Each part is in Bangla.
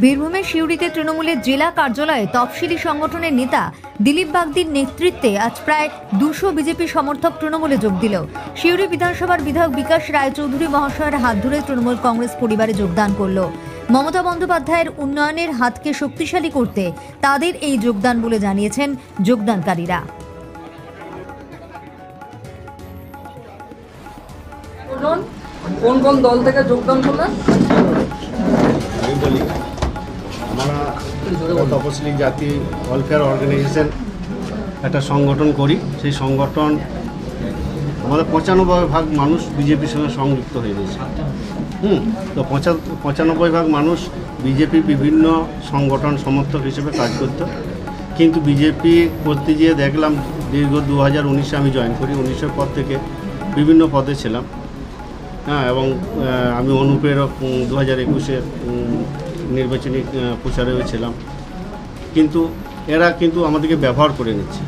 বীরভূমের সিউড়িতে তৃণমূলের জেলা কার্যালয়ে তফসিলি সংগঠনের নেতা দিলীপ বাগদির নেতৃত্বে আজ প্রায় 200 বিজেপি সমর্থক তৃণমূলে যোগ দিল। সিউড়ি বিধানসভার বিধায়ক বিকাশ রায়চৌধুরী মহাশয়ের হাত ধরে তৃণমূল কংগ্রেস পরিবারে যোগদান করল। মমতা বন্দ্যোপাধ্যায়ের উন্নয়নের হাতকে শক্তিশালী করতে তাদের এই যোগদান বলে জানিয়েছেন যোগদানকারীরা। কোন কোন দল থেকে যোগদান করলেন? আমরা তপশিলি জাতি ওয়েলফেয়ার অর্গানাইজেশন একটা সংগঠন করি। সেই সংগঠন আমাদের 95% মানুষ বিজেপির সঙ্গে সংযুক্ত হয়ে গেছে। তো 95% মানুষ বিজেপি বিভিন্ন সংগঠন সমর্থক হিসেবে কাজ করত, কিন্তু বিজেপি করতে গিয়ে দেখলাম দীর্ঘ 2019-এ আমি জয়েন করি। 19-এর পর থেকে বিভিন্ন পদে ছিলাম। এবং আমি অনুপ্রেরক 2021-এর নির্বাচনী প্রচারেও ছিলাম। কিন্তু এরা আমাদেরকে ব্যবহার করে নিচ্ছে,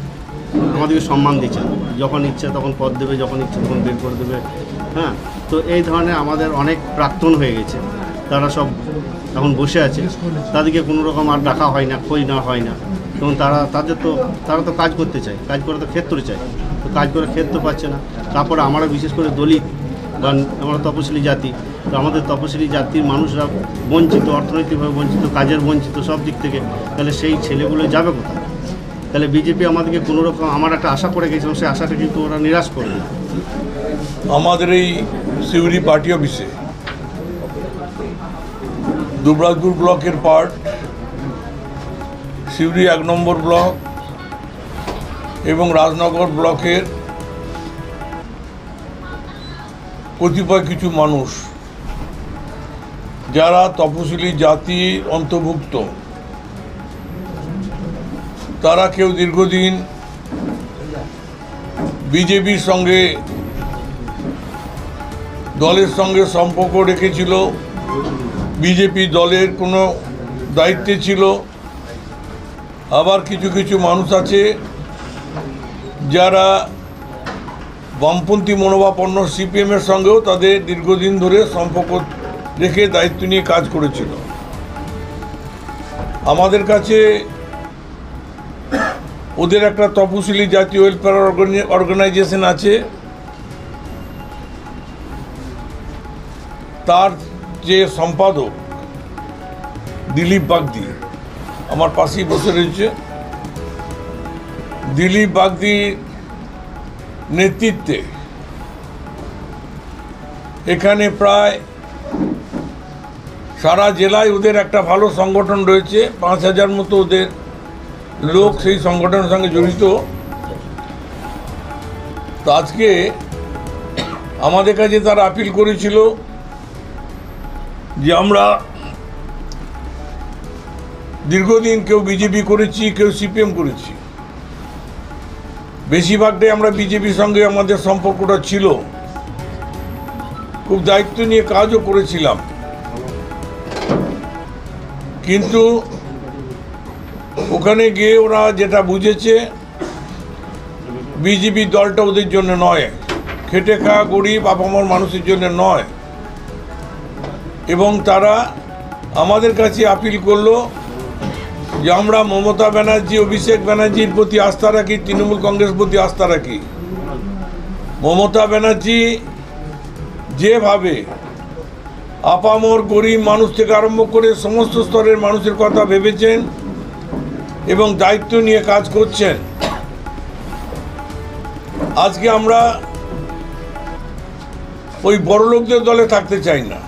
আমাদেরকে সম্মান দিচ্ছে না। যখন ইচ্ছে তখন পদ দেবে, যখন ইচ্ছে তখন বের করে দেবে। তো এই ধরনের আমাদের অনেক প্রাক্তন হয়ে গেছে, তারা সব এখন বসে আছে, তাদেরকে কোনো রকম আর ডাকা হয় না, খোঁজ না হয় না। তখন তারা তো কাজ করতে চায়, কাজ করে তো ক্ষেত্র চায়, তো কাজ করে ক্ষেত্র পাচ্ছে না। তারপরে আমরা বিশেষ করে দলিত বা আমরা তপশিলি জাতি, তো আমাদের তপশিলি জাতির মানুষরা বঞ্চিত, অর্থনৈতিকভাবে বঞ্চিত, কাজের বঞ্চিত, সব দিক থেকে। তাহলে সেই ছেলেগুলো যাবে কোথায়? তাহলে বিজেপি আমাদেরকে কোনো রকম, আমার একটা আশা করে গেছিলাম, সেই আশাটা কিন্তু ওরা নিরাশ করবে। আমাদের এই সিউড়ি পার্টি অফিসে দুবরাজপুর ব্লকের পার্ট, সিউড়ি 1 নম্বর ব্লক এবং রাজনগর ব্লকের কতিপয় কিছু মানুষ যারা তপশিলি জাতির অন্তর্ভুক্ত, তারা কেউ দীর্ঘদিন বিজেপির সঙ্গে দলের সঙ্গে সম্পর্ক রেখেছিল, বিজেপি দলের কোনো দায়িত্বে ছিল। আবার কিছু কিছু মানুষ আছে যারা বামপন্থী মনোভাবাপন্ন সিপিএমের সঙ্গেও তাদের দীর্ঘদিন ধরে সম্পর্ক রেখে দায়িত্ব নিয়ে কাজ করেছিল। আমাদের কাছে ওদের একটা তপশিলি জাতি ওয়েলফেয়ার অর্গানাইজেশন আছে, তার যে সম্পাদক দিলীপ বাগদি আমার পাশেই বসে রয়েছে। দিলীপ বাগদির নেতৃত্বে এখানে প্রায় সারা জেলায় ওদের একটা ভালো সংগঠন রয়েছে। 5000 মতো ওদের লোক সেই সংগঠনের সঙ্গে জড়িত। তো আজকে আমাদের কাছে তারা আপিল করেছিল যে আমরা দীর্ঘদিন কেউ বিজেপি করেছি, কেউ সিপিএম করেছি, বেশিরভাগটাই আমরা বিজেপির সঙ্গে আমাদের সম্পর্কটা ছিল, খুব দায়িত্ব নিয়ে কাজও করেছিলাম। কিন্তু ওখানে গিয়ে ওরা যেটা বুঝেছে, বিজেপি দলটা ওদের জন্য নয়, খেটে খাওয়া গরিব আপামর মানুষের জন্য নয়। এবং তারা আমাদের কাছে আপিল করলো যে আমরা মমতা ব্যানার্জি, অভিষেক ব্যানার্জির প্রতি আস্থা রাখি, তৃণমূল কংগ্রেস প্রতি আস্থা রাখি। মমতা ব্যানার্জি যেভাবে আপামর গরিব মানুষ থেকে আরম্ভ করে সমস্ত স্তরের মানুষের কথা ভেবেছেন এবং দায়িত্ব নিয়ে কাজ করছেন, আজকে আমরা ওই বড়লোকদের দলে থাকতে চাই না।